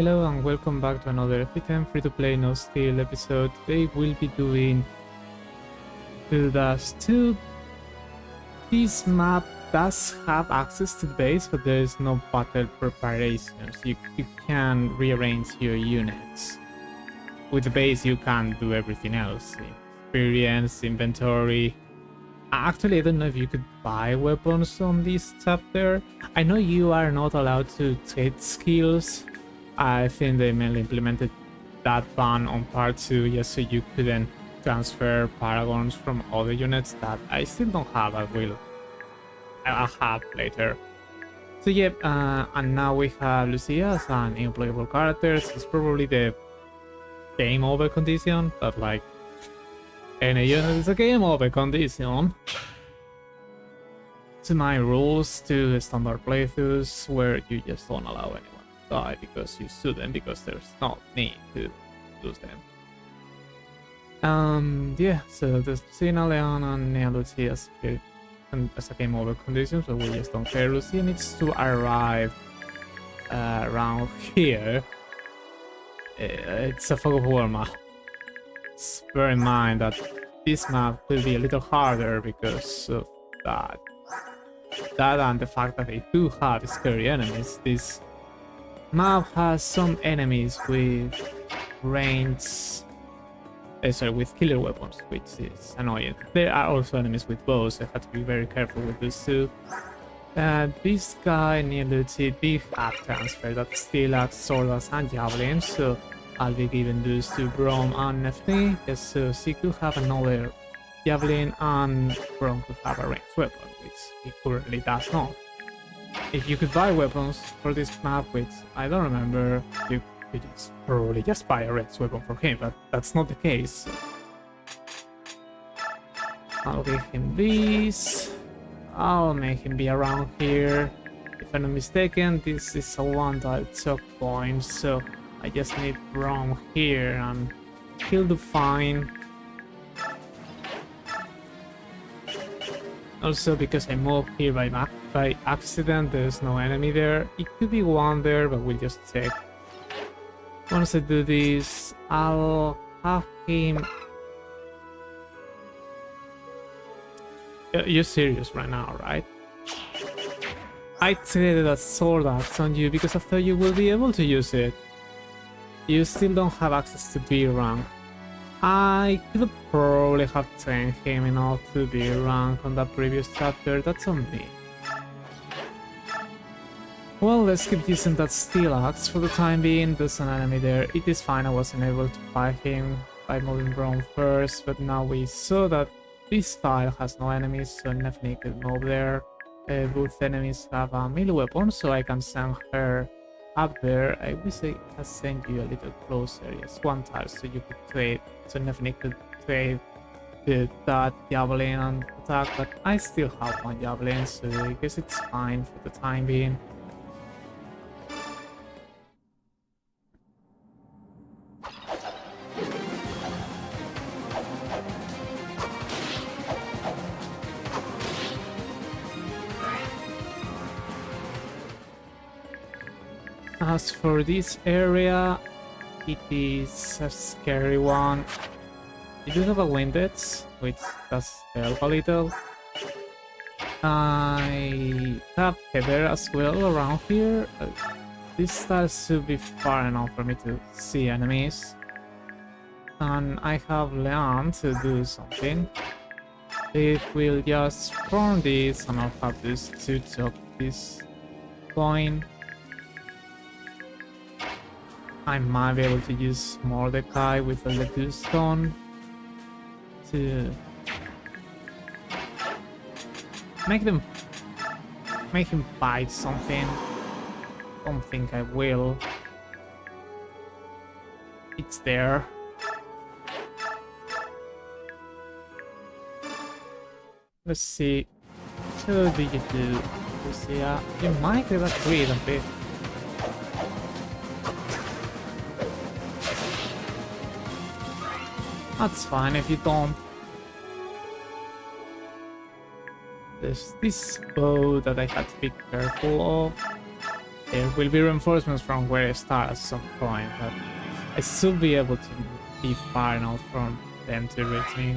Hello and welcome back to another F2P free-to-play no steal episode. Today we'll be doing Dash 2. This map does have access to the base, but there is no battle preparations. You can rearrange your units. With the base you can do everything else. Experience, inventory. Actually, I don't know if you could buy weapons on this chapter. I know you are not allowed to trade skills. I think they mainly implemented that ban on part 2 just so you couldn't transfer paragons from other units that I still don't have. I'll have later. So yeah, and now we have Lucia as an unplayable character. It's probably the game over condition, but like any unit is a game over condition. To my rules to standard playthroughs where you just don't allow anyone to die because you sue them because there's no need to lose them. Yeah, so there's Lucina, Leon, and Nea Lucia as a game over condition, so we just don't care. Lucia needs to arrive around here. It's a fog of war map. Bear in mind that this map will be a little harder because of that. That and the fact that they do have scary enemies. This map has some enemies with with killer weapons, which is annoying. There are also enemies with bows, so I have to be very careful with this too. This guy near Lunatic did have transfer that Steelax, Swordas, and Javelins, so I'll be giving those to Brom and FD, just so she could have another Javelin and Brom could have a ranged weapon, which he currently does not. If you could buy weapons for this map, which I don't remember, you could probably just buy a ranged weapon for him, but that's not the case. I'll give him this. I'll make him be around here. If I'm not mistaken, this is a one-dial choke point, so I just need Brom here and he'll do fine. Also, because I moved here by accident, there's no enemy there. It could be one there, but we'll just check. Once I do this, I'll have him... You're serious right now, right? I traded a sword axe on you because I thought you would be able to use it. You still don't have access to B rank. I could probably have trained him enough to be rank on that previous chapter, that's on me. Well, let's keep using that steel axe for the time being. There's an enemy there. It is fine, I wasn't able to fight him by moving Brom first, but now we saw that this file has no enemies, so Nephne could move there. Both enemies have a melee weapon, so I can send her up there. I wish I had sent you a little closer, yes, one tile, so you could trade, so Nephne could trade that Javelin and attack, but I still have one Javelin, so I guess it's fine for the time being. As for this area, it is a scary one. You do have a Windets, which does help a little. I have Heather as well around here. This style should be far enough for me to see enemies. And I have Leon to do something. It will just burn this and I'll have this to chop this point. I might be able to use Mordecai with the Laguz stone to make him fight something. Don't think I will. It's there. Let's see. What do you do, Lucia? You might get a crit a bit. That's fine if you don't. There's this bow that I had to be careful of. There will be reinforcements from where I start at some point, but I should be able to be far enough from them to reach me.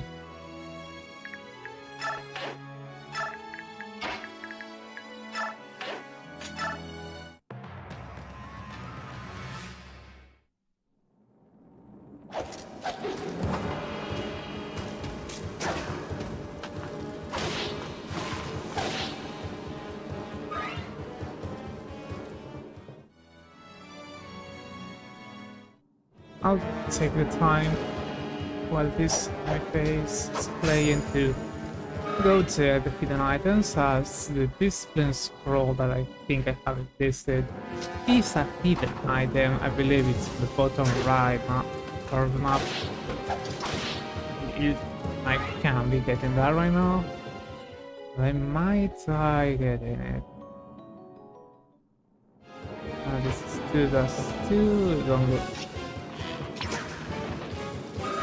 I'll take the time while this phase is playing to go check the hidden items, as the discipline scroll that I think I have listed is a hidden item. I believe it's the bottom right map of the map. I can't be getting that right now. I might try getting it. This is too long.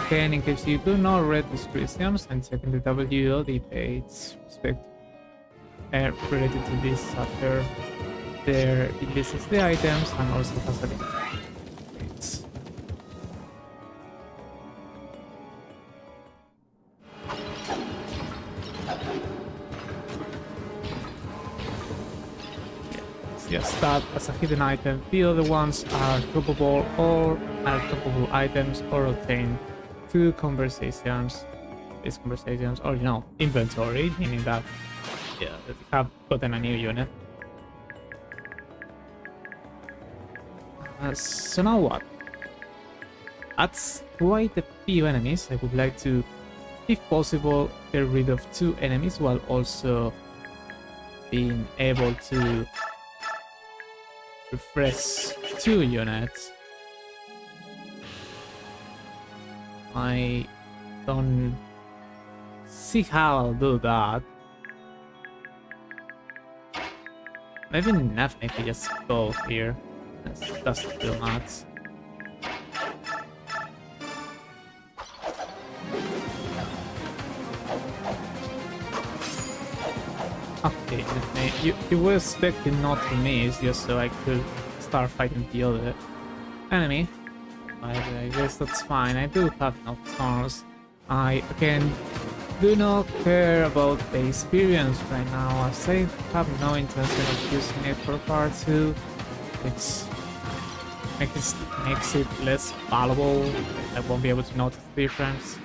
Again, in case you do not read descriptions and checking the WOD page related to this chapter, there it lists the items and also has a link. Just that as a hidden item. The other ones are droppable items or obtained through conversations, these conversations, or inventory, meaning that that you have gotten a new unit. So now what? That's quite a few enemies. I would like to, if possible, get rid of 2 enemies while also being able to refresh 2 units. I don't see how I'll do that. Maybe nothing if we just go here. That's too much. Okay, you were expecting not to miss just so I could start fighting the other enemy. But I guess that's fine. I do have enough turns. I again do not care about the experience right now, as I have no intention of using it for part 2. It makes it less valuable. I won't be able to notice the difference.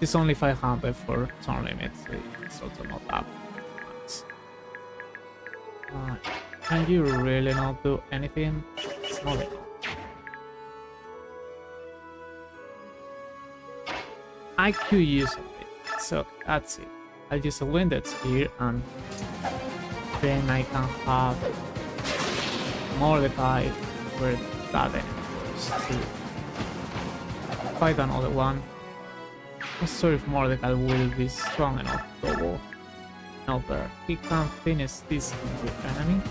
It's only 500 for turn limit, so it's also not that much. Can you really not do anything? It's not enough. I could use it, so that's it. I'll use a Windex here, and then I can have Mordecai where that enemy goes to fight another one. I'm not sure if Mordecai will be strong enough to double. No, but he can finish this enemy.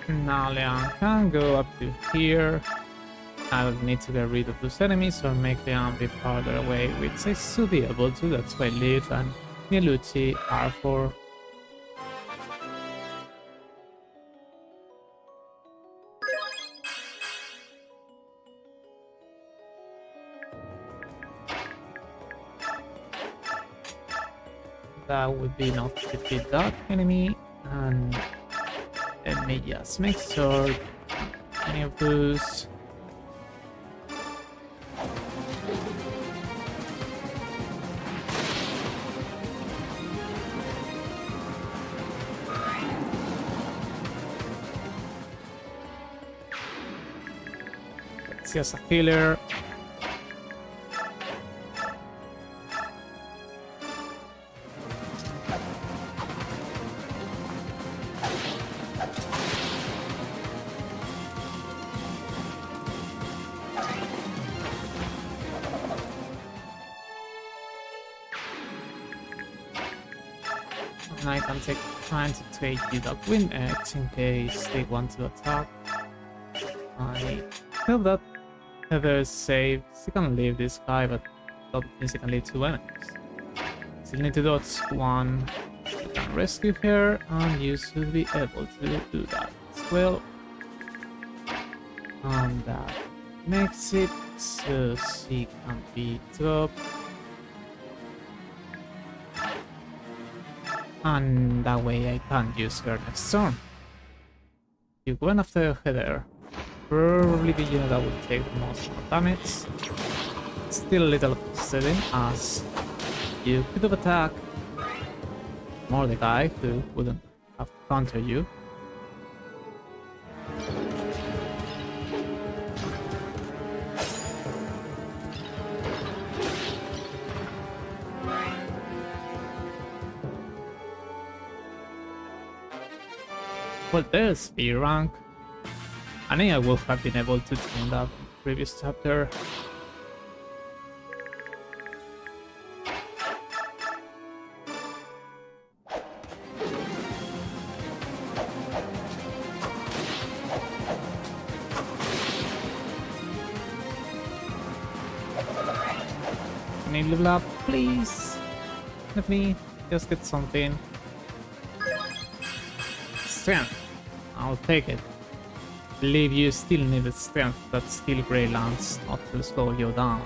Now Leon can go up to here. I'll need to get rid of those enemies or make Leon be farther away, which I should be able to. That's why Liv and Nielucci are for. That would be enough to defeat that enemy, and let me just make sure any of those. It's just a healer. I can trying to take the Windex in case they want to attack. I feel that Heather is safe. She can leave this guy, but that means she can leave 2 enemies. Still need to dodge 1. You can rescue her, and you should be able to do that as well. And that makes it so she can be dropped. And that way I can use her next turn. You went after Heather. Probably the unit that would take the most damage. Still a little upsetting as you could have attacked more the guy who wouldn't have countered you. Well, there's B rank. I think I would have been able to train that in the previous chapter. Can you level up, please? Let me just get something. Strength. I'll take it. Believe you still needed strength, but still Grey Lance not to slow you down.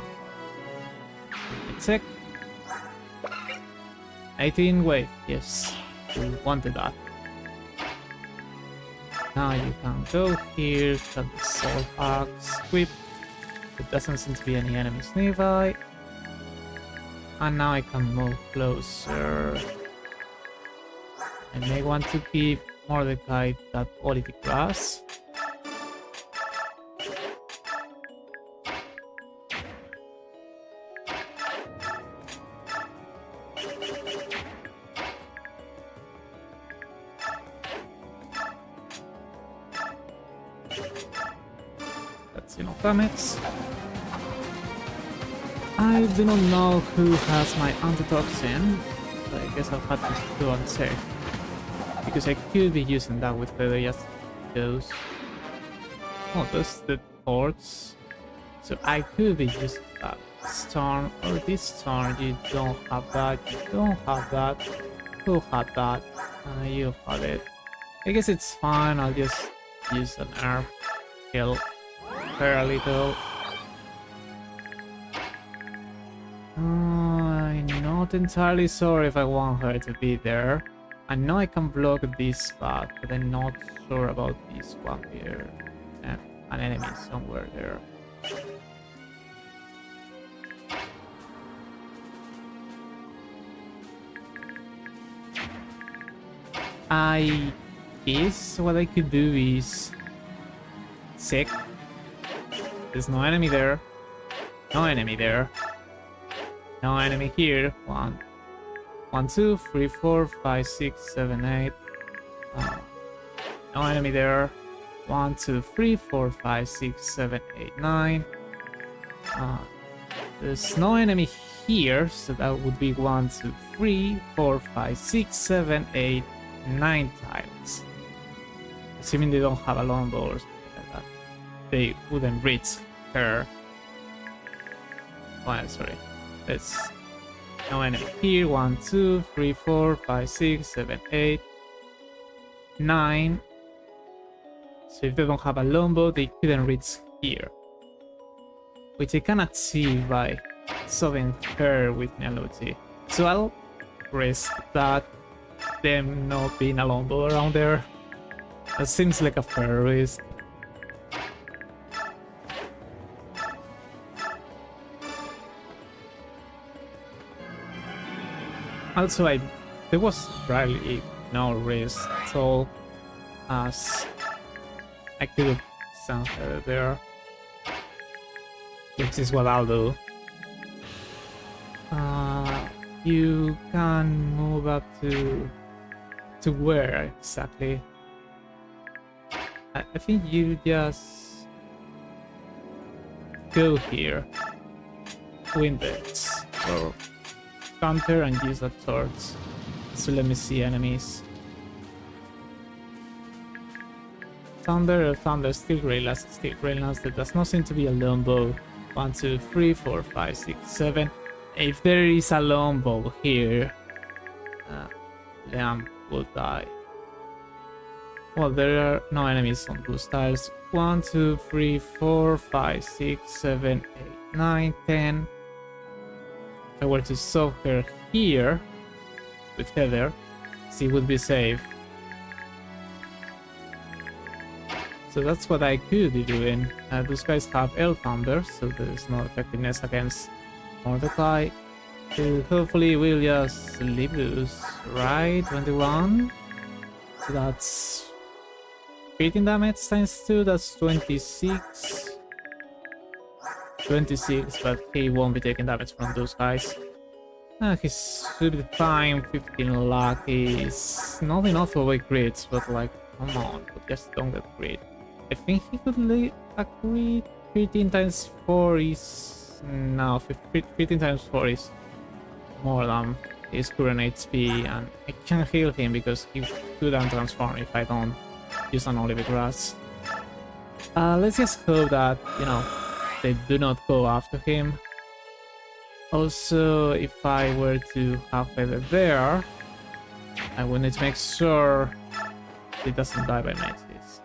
Check. 18 weight, yes. You wanted that. Now you can go here, cut the sword axe, equip. There doesn't seem to be any enemies nearby. And now I can move closer. I may want to give Mordecai that olive grass. That's enough damage. I do not know who has my antitoxin, so I guess I'll have to go and check. Because I could be using that with the just those. Oh, those the ports. So I could be using that this turn or this turn. You don't have that, you don't have that. Who had that? You had it. I guess it's fine, I'll just use an herb. Heal her a little. I'm not entirely sure if I want her to be there. I know I can block this path, but I'm not sure about this one here. And an enemy somewhere there. I guess what I could do is check. There's no enemy there. No enemy there. No enemy here. 1, 2, 3, 4, 5, 6, 7, 8. No enemy there. 1, 2, 3, 4, 5, 6, 7, 8, 9. There's no enemy here, so that would be 1, 2, 3, 4, 5, 6, 7, 8, 9 tiles. Assuming they don't have a longbow or something like that. They wouldn't reach her. Oh, I'm sorry. There's no enemy here. 1, 2, 3, 4, 5, 6, 7, 8, 9. So if they don't have a longbow, they couldn't reach here. Which I can achieve by shoving her with Melody. So I'll risk that, them not being a longbow around there. That seems like a fair risk. Also, there was really no risk at all, as I could have sent her there, which is what I'll do. You can move up to where exactly? I think you just go here, Windex, or counter and use a torch. So let me see enemies. Thunder, still Greylass, still Greylass. There does not seem to be a longbow. 1, 2, 3, 4, 5, 6, 7. If there is a longbow here, Liam will die. Well, there are no enemies on those tiles. 1, 2, 3, 4, 5, 6, 7, 8, 9, 10. If I were to soak her here with Heather, she would be safe. So that's what I could be doing. Those guys have Air Thunder, so there's no effectiveness against Mordecai. So hopefully we'll just leave loose, right? 21. So that's 18 damage times 2, that's 26. 26, but he won't be taking damage from those guys. He should be fine. 15 luck is not enough for away crits, but like, come on, just don't get crit. I think he could leave a crit. 15 times 4 is... no, 15 times 4 is more than his current HP, and I can heal him because he couldn't transform if I don't use an olive grass. Let's just hope that, you know, they do not go after him. Also, if I were to have Feather there, I would need to make sure he doesn't die by mages.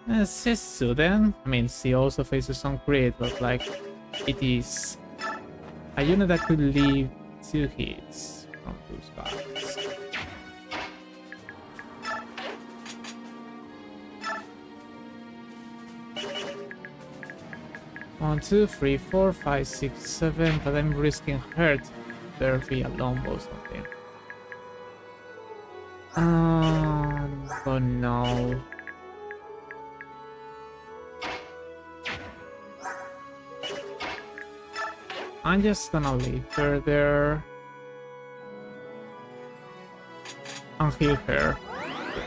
Sessu then, I mean, she also faces some crit, but like, it is a unit that could leave 2 hits from those guys. One, 2, 3, 4, 5, 6, 7, but I'm risking hurt. There be a longbow or something. Oh no. I'm just gonna leave her there and heal her.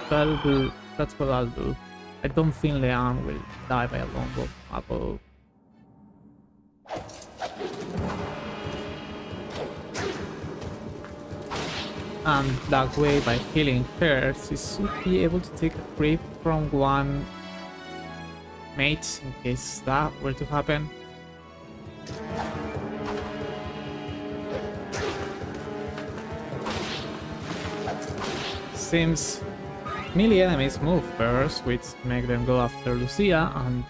That'll do. That's what I'll do. I don't think Leanne will die by a longbow above. And that way, by healing her, she should be able to take a creep from one mate in case that were to happen. Seems melee enemies move first, which make them go after Lucia, and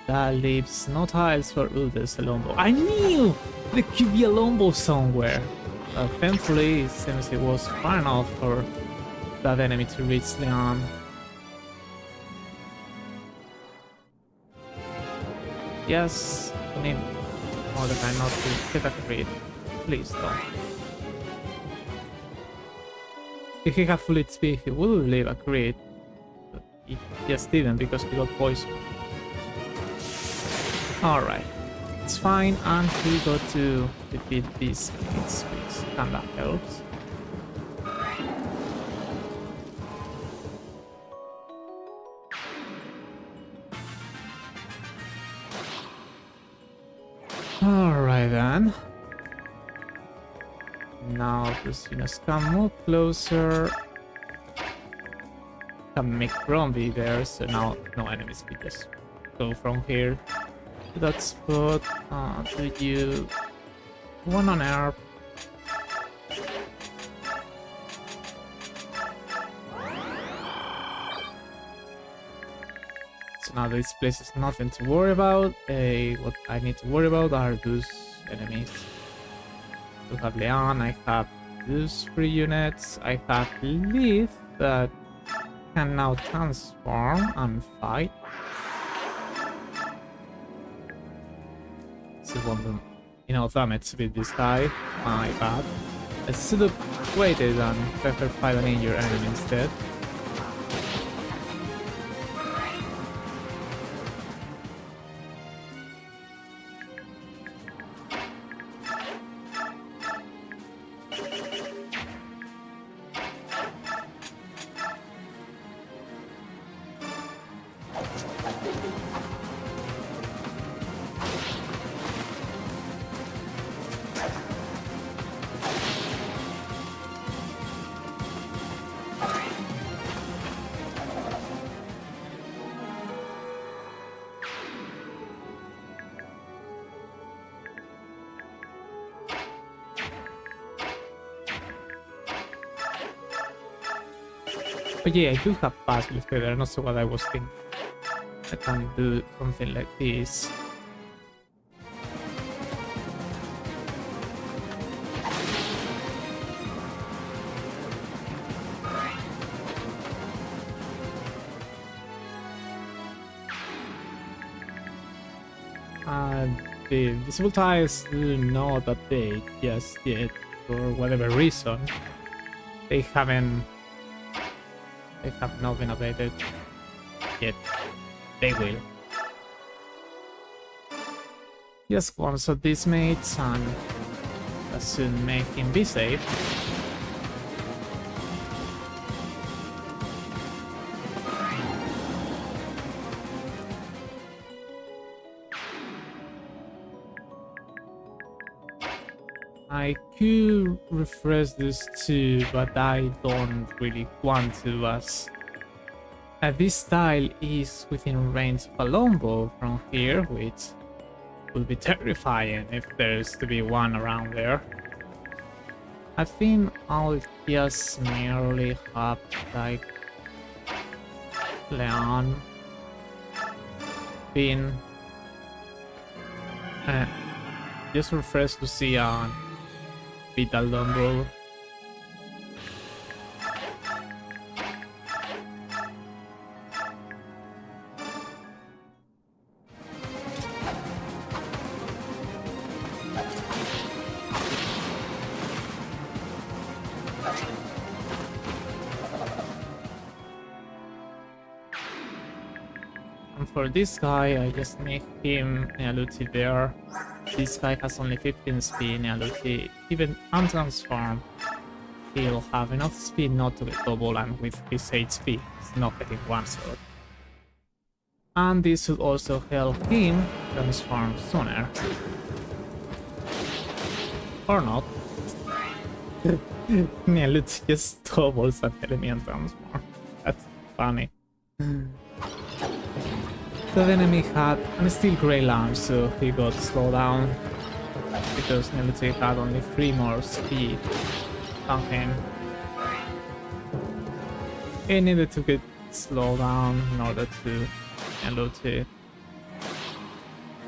that leaves no tiles for there's a longbow. I knew there could be a longbow somewhere! But thankfully, it seems it was far enough for that enemy to reach Leon. Yes, I need Mordecai not to hit a crit. Please don't. If he had full HP, he would leave a crit. But he just didn't because he got poisoned. Alright. It's fine, and we got to defeat these mates, which kinda helps. Alright then. Now those units can move closer. Can make Bromby there, so now no enemies can just go from here. That spot, do you one on air? So now this place is nothing to worry about. What I need to worry about are those enemies. I have Leon, I have those 3 units, I have Leaf that can now transform and fight. One enough damage with this guy. My bad. I should have waited and preferred fight an injured enemy instead. But yeah, I do have pass with feather, and also what I was thinking. I can do something like this. The visible tiles do not update just yet for whatever reason. They have not been updated yet. They will. Just once of these mates and that should make him be safe. I could refresh this too, but I don't really want to, as this tile is within range of a longbow from here, which would be terrifying if there's to be one around there. I think I'll just merely have like Leon being just refresh to see on Vital Longbow. And for this guy, I just make him Nealuti there. This guy has only 15 speed, Nealuti. Even untransformed, he'll have enough speed not to get double, and with his HP, he's not getting one shot. And this should also help him transform sooner. Or not. Nealuti just doubles an enemy and transform. That's funny. The enemy had a steel grey lance, so he got slowed down because Nealuti had only 3 more speed on him. He needed to get slowed down in order to Nealuti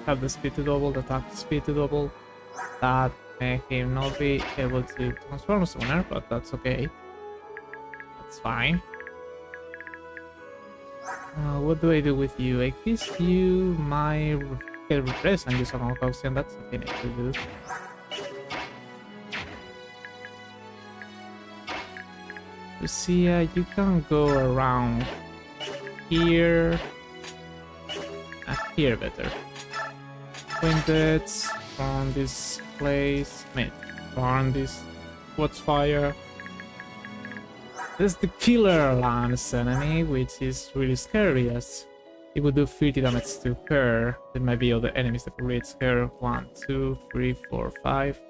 have the speed to double, the attack speed to double. That made him not be able to transform sooner, but that's okay. That's fine. What do I do with you? I guess you my get refresh and use a concoction. That's something I could do. Lucia, you can go around here. Here better. Pointed from this place. From this Watchfire. There's the Killer Lance enemy, which is really scary as it would do 30 damage to her. There might be other enemies that could reach her. 1, 2, 3, 4, 5.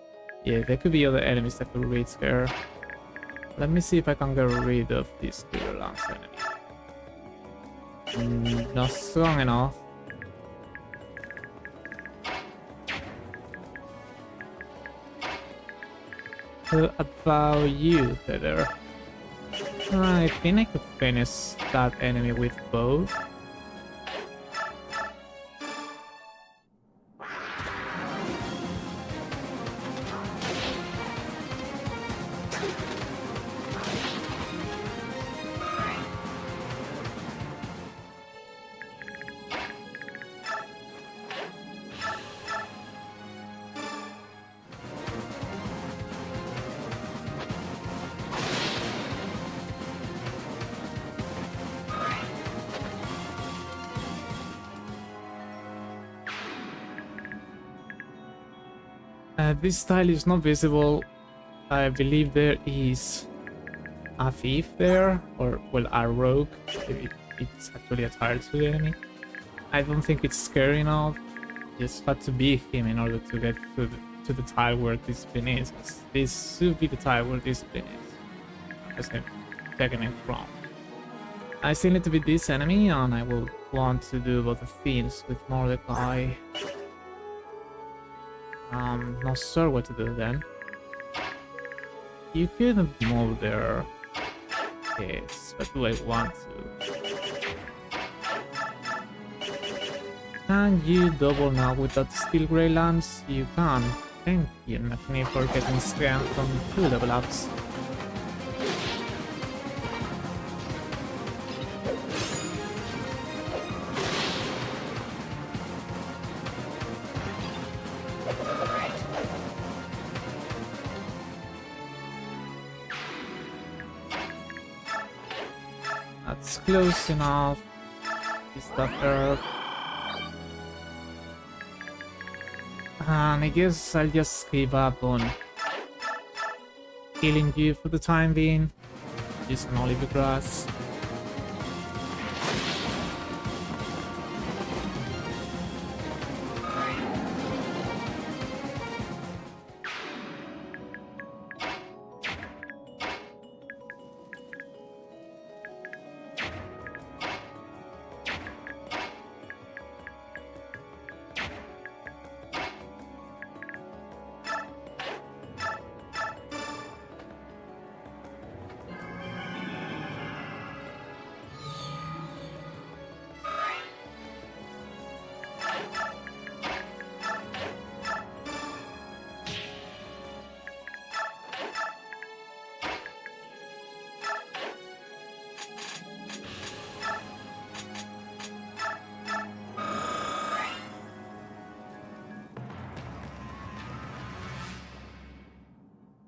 Yeah, there could be other enemies that could reach her. Let me see if I can get rid of this Killer Lance enemy. Not strong enough. About you, Heather. I think I could finish that enemy with both. This tile is not visible. I believe there is a thief there, or well, a rogue. It's actually a tile to the enemy. I don't think it's scary enough. Just had to beat him in order to get to the tile where discipline is. This should be the tile where discipline is. Because I'm taking it wrong. I still need to beat this enemy, and I will want to do both the things with Mordecai. Not sure what to do then. You could move there. this, but do I want to? Can you double now with that steel grey lance? You can. Thank you, Nathaniel, for getting strength from 2 level ups. That's close enough. Is that herb? And I guess I'll just give up on healing you for the time being. Use an olive grass.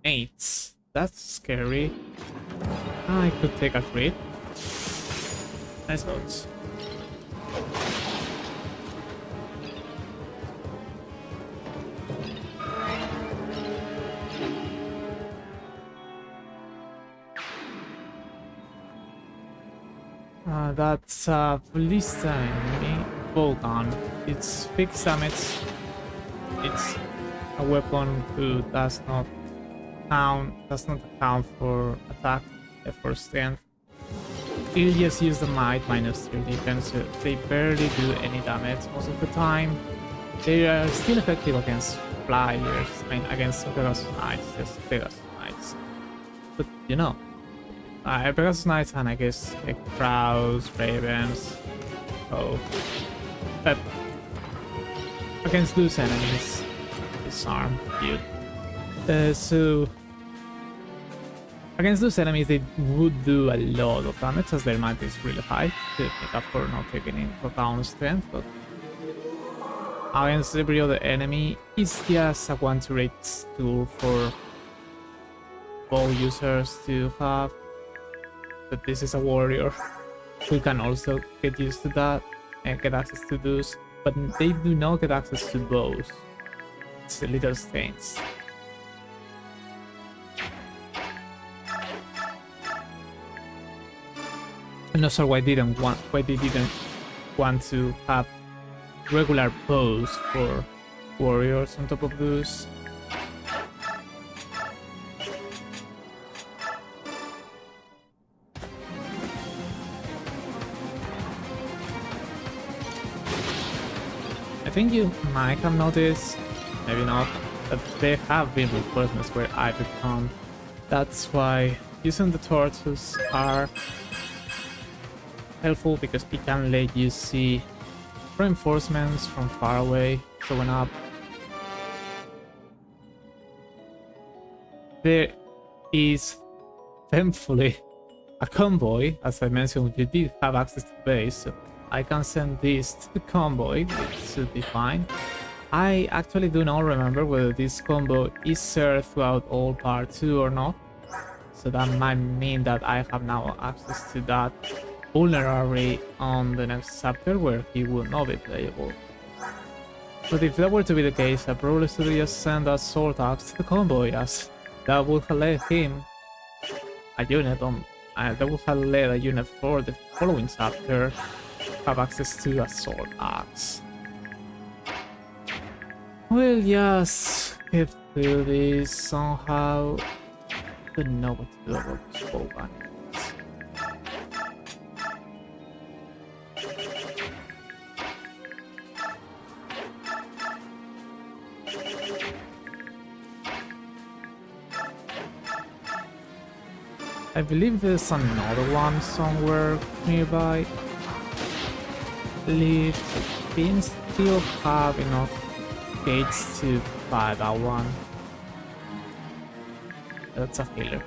Eight. That's scary. I could take a crit. Nice notes. That's a ballista enemy. Bowgun. It's fixed damage. It's a weapon who does not account for attack, effort, strength. He'll just use the might minus 3 defense, so they barely do any damage most of the time. They are still effective against flyers, I mean against Pegasus Knights, just Pegasus Knights. But you know, Pegasus Knights and I guess crows, ravens, but against those enemies, disarm, cute. So against those enemies, they would do a lot of damage as their might is really high to make up for not taking into account strength, but against every other enemy, it's just a one-to-rate tool for bow users to have. But this is a warrior who can also get used to that and get access to those, but they do not get access to bows. It's a little strange. I'm not sure why they didn't want to have regular bows for warriors on top of those. I think you might have noticed, maybe not, that there have been reinforcements where I've become. That's why using the torches are helpful, because it can let you see reinforcements from far away showing up. There is thankfully a convoy. As I mentioned, you did have access to the base, so I can send this to the convoy, which should be fine. I actually do not remember whether this combo is shared throughout all part 2 or not, so that might mean that I have now access to that vulnerary on the next chapter where he will not be playable. But if that were to be the case, I probably should just send a sword axe to the convoy, as that would have led him a unit on that would have led a unit for the following chapter have access to a sword axe. We'll just get through this somehow. Don't know what to do about this bowgun. I believe there's another one somewhere nearby. Leave didn't still have enough gates to buy that one. That's a healer.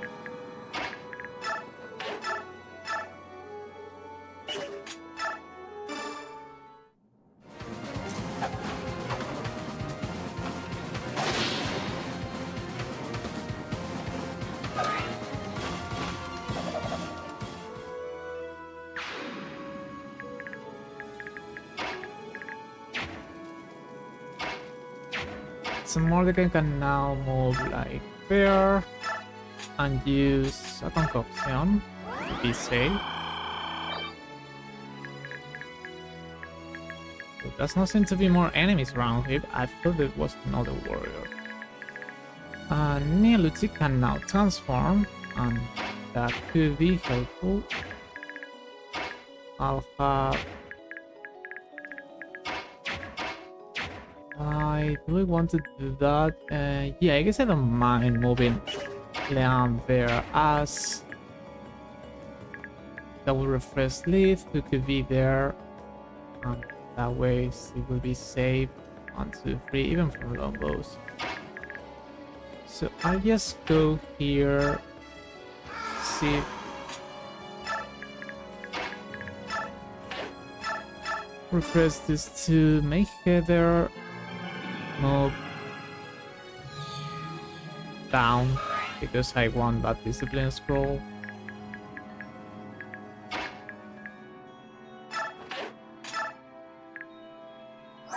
So Mordecai can now move like there and use a concoction to be safe. There does not seem to be more enemies around here. I thought there was another warrior. Lunatic can now transform, and that could be helpful. I'll have... I really want to do that. Yeah, I guess I don't mind moving Leon there, as that will refresh Leaf, who could be there, and that way it will be safe. 1, 2, 3, even from longbows. So I'll just go here, see. Refresh this to make Heather move down, because I want that discipline scroll.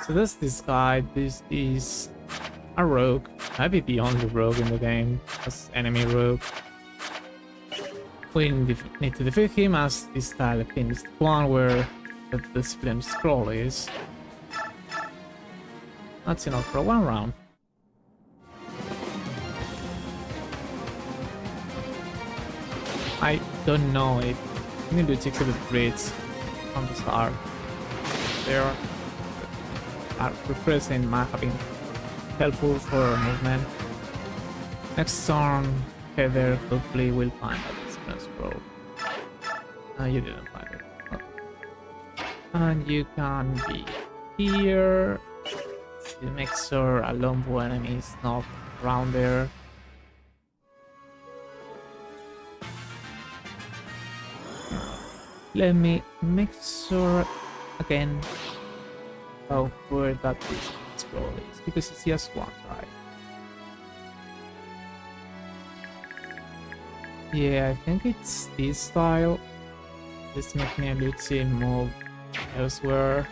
So that's this guy. This is a rogue. Maybe the only rogue in the game as enemy rogue. We need to defeat him, as this style of thing is the one where the discipline scroll is. That's enough for one round. I don't know if Lunatic could reach from the start. There are refreshing might have been helpful for movement. Next turn, Heather hopefully will find a discipline scroll. You didn't find it. Okay. And you can be here to make sure a longbow enemy is not around there. Let me make sure again how where that scroll is, because it's just one, right? Yeah, I think it's this style. Just make me a Lucy move elsewhere.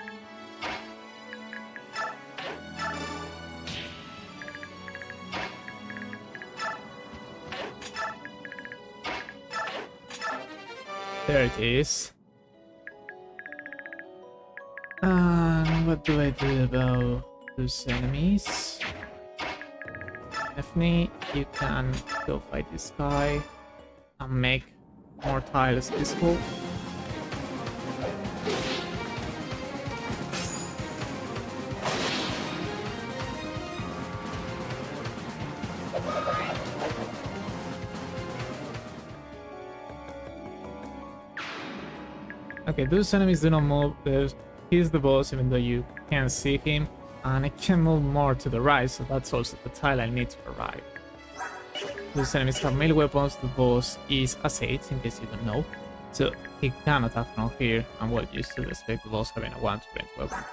There it is. And what do I do about those enemies? Definitely, you can go fight this guy and make more tiles visible. Okay, those enemies do not move. He's the boss, even though you can't see him, and I can move more to the right, so that's also the tile I need to arrive. Those enemies have melee weapons. The boss is a sage, in case you don't know, so he can attack from here, and we're used to expect the boss having a one-to-range weapon.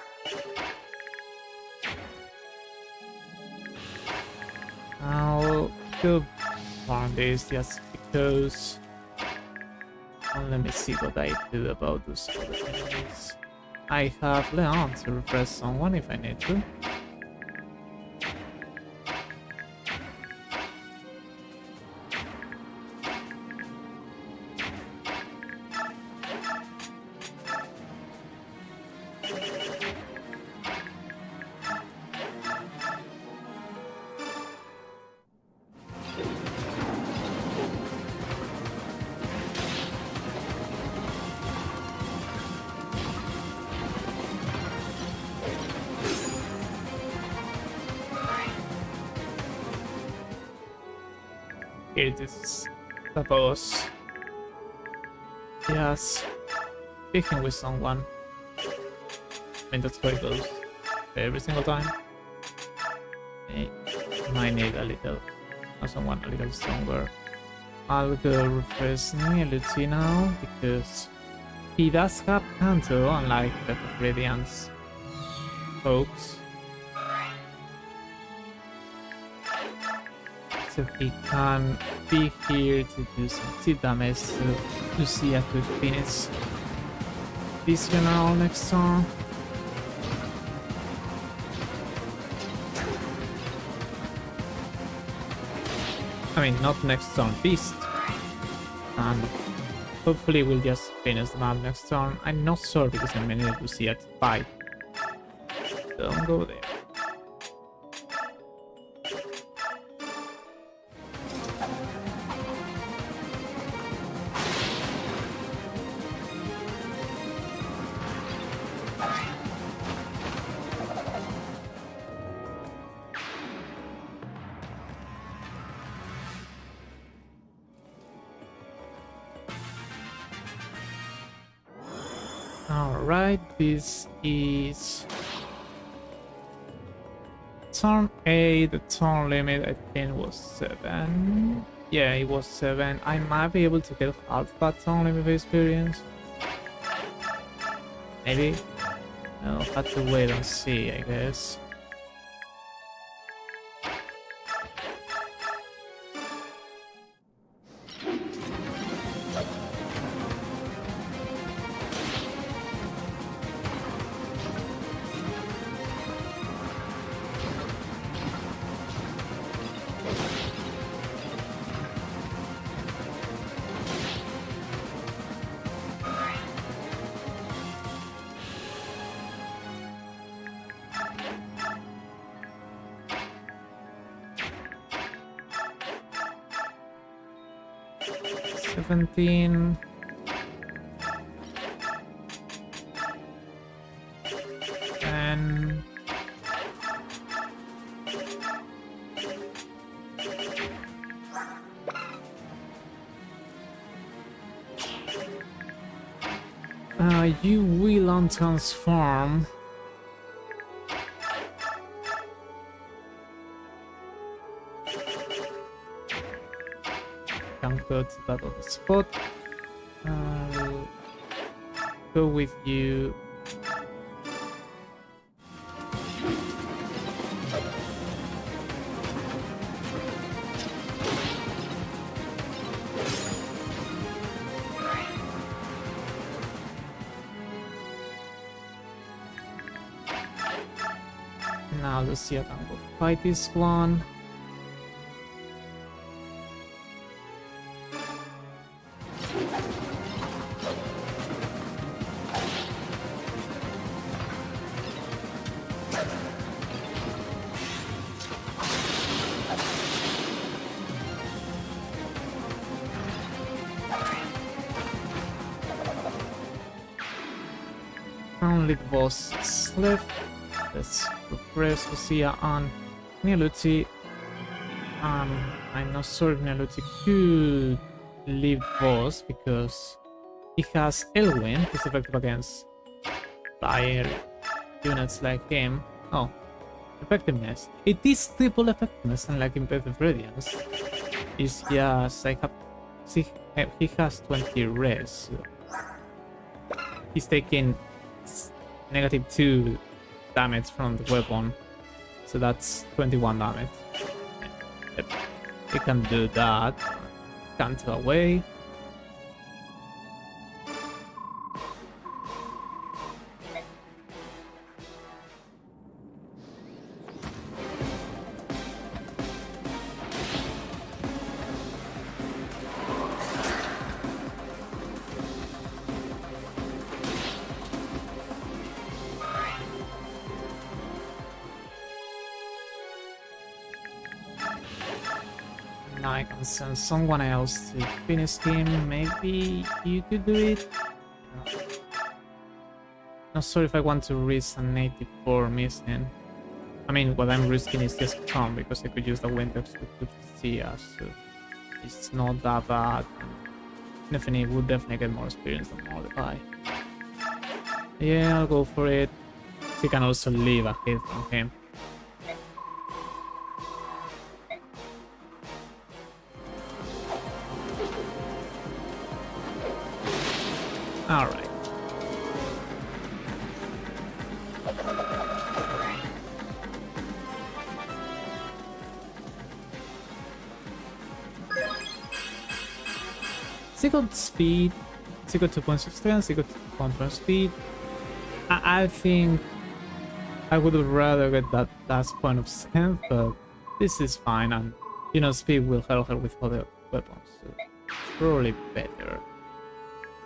I'll go on this just because. And let me see what I do about those other enemies. I have Leon to refresh someone if I need to. Here it is, the boss. Yes, speaking with someone. I mean, that's how it goes every single time. I might need a little, or someone a little stronger. I'll go reverse Neoluti now because he does have Canto, unlike the Radiance folks. So he can be here to do some hit damage so Lucia could finish this general next turn. I mean, not next turn, Beast. And hopefully we'll just finish the map next turn. I'm not sure because I'm going to Lucia to fight. Don't go there. Alright, this is turn 8, the turn limit I think was 7. Yeah, it was 7. I might be able to get half that turn limit experience. Maybe? I'll have to wait and see, I guess. $17. And you will untransform. Can go to that other spot. I'll go with you. Now Lucia can go fight this one. Only the boss is left. Let's progress Lucia on Neoluti. I'm not sure if Neoluti could leave the boss because he has Elwyn, who's effective against fire units like him. Oh, effectiveness. It is triple effectiveness, unlike Imperative Radiance. It's just I have see he has 20 res. So he's taking -2 damage from the weapon, so that's 21 damage. Yep. He can do that. Cancel away. Now I can send someone else to finish him. Maybe you could do it. Not sure if I want to risk an 84 missing. I mean, what I'm risking is just charm because I could use the Windex to see us. So it's not that bad. Definitely would definitely get more experience than Mordecai. Yeah, I'll go for it. She can also leave a hit from him. Alright. She got speed, she got 2 points of strength, she got 1 point of speed. I think I would rather get that last point of strength, but this is fine, and you know, speed will help her with other weapons, so it's probably better.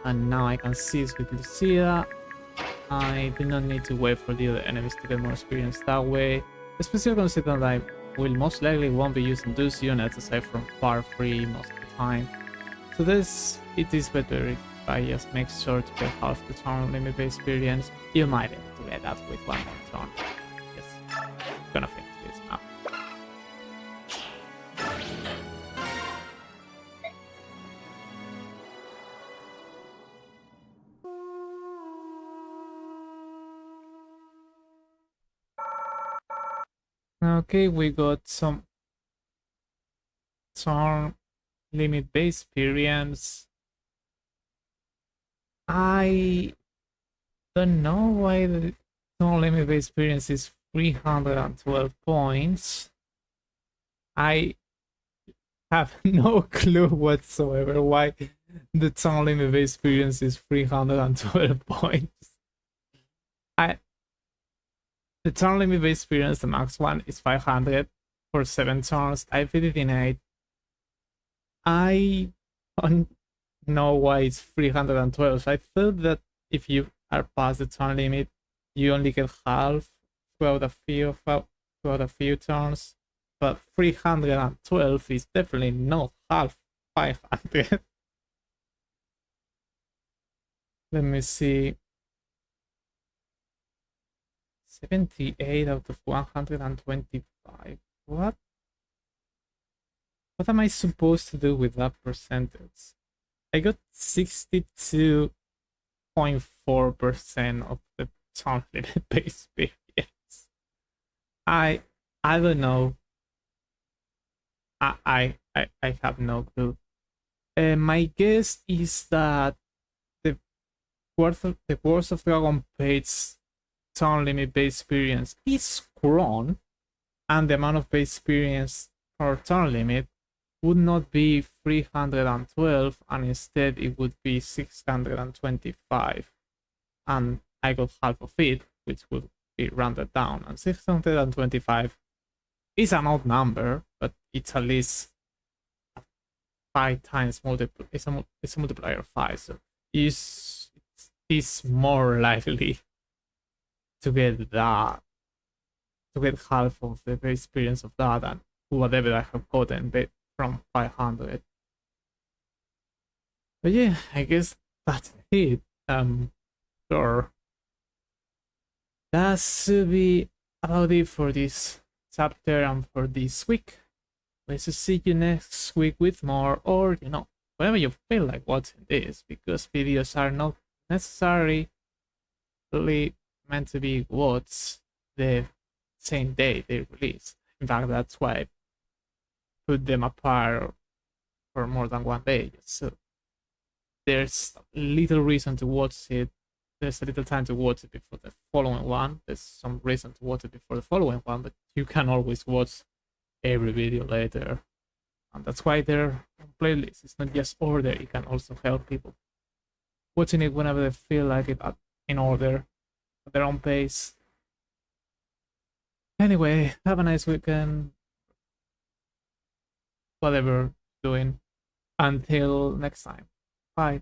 And now I can seize with Lucia. I do not need to wait for the other enemies to get more experience that way, especially considering that I will most likely won't be using those units aside from bar free most of the time. So it is better if I just make sure to get half the turn limit based experience. You might be able to get that with one more turn. Yes, I'm gonna finish this map. Okay, we got some turn limit based experience. I don't know why the turn limit based experience is 312 points. I have no clue whatsoever why the turn limit based experience is 312 points. The turn limit based experience, the max one, is 500 for 7 turns. I fit it in 8. I don't know why it's 312. I thought that if you are past the turn limit, you only get half throughout a few turns. But 312 is definitely not half 500. Let me see. 78 out of 125. What am I supposed to do with that percentage? I got 62.4% of the turn limit base experience. I don't know. I have no clue. My guess is that the Wars of Dragon page turn limit base experience is grown, and the amount of base experience per turn limit would not be 312, and instead it would be 625, and I got half of it, which would be rounded down, and 625 is an odd number, but it's at least 5 times multiple. It's a multiplier of 5, so it's more likely to get that, to get half of the base experience of that than whatever I have gotten from 500. But yeah, I guess that's it. Sure. That should be about it for this chapter and for this week. Let's see you next week with more, or you know, whenever you feel like watching this, because videos are not necessarily meant to be watched the same day they release. In fact, that's why I put them apart for more than one day. So there's little reason to watch it. There's a little time to watch it before the following one. There's some reason to watch it before the following one, but you can always watch every video later. And that's why they're on playlists. It's not just order. It can also help people watching it whenever they feel like it in order, at their own pace. Anyway, have a nice weekend. Whatever doing. Until next time. Bye.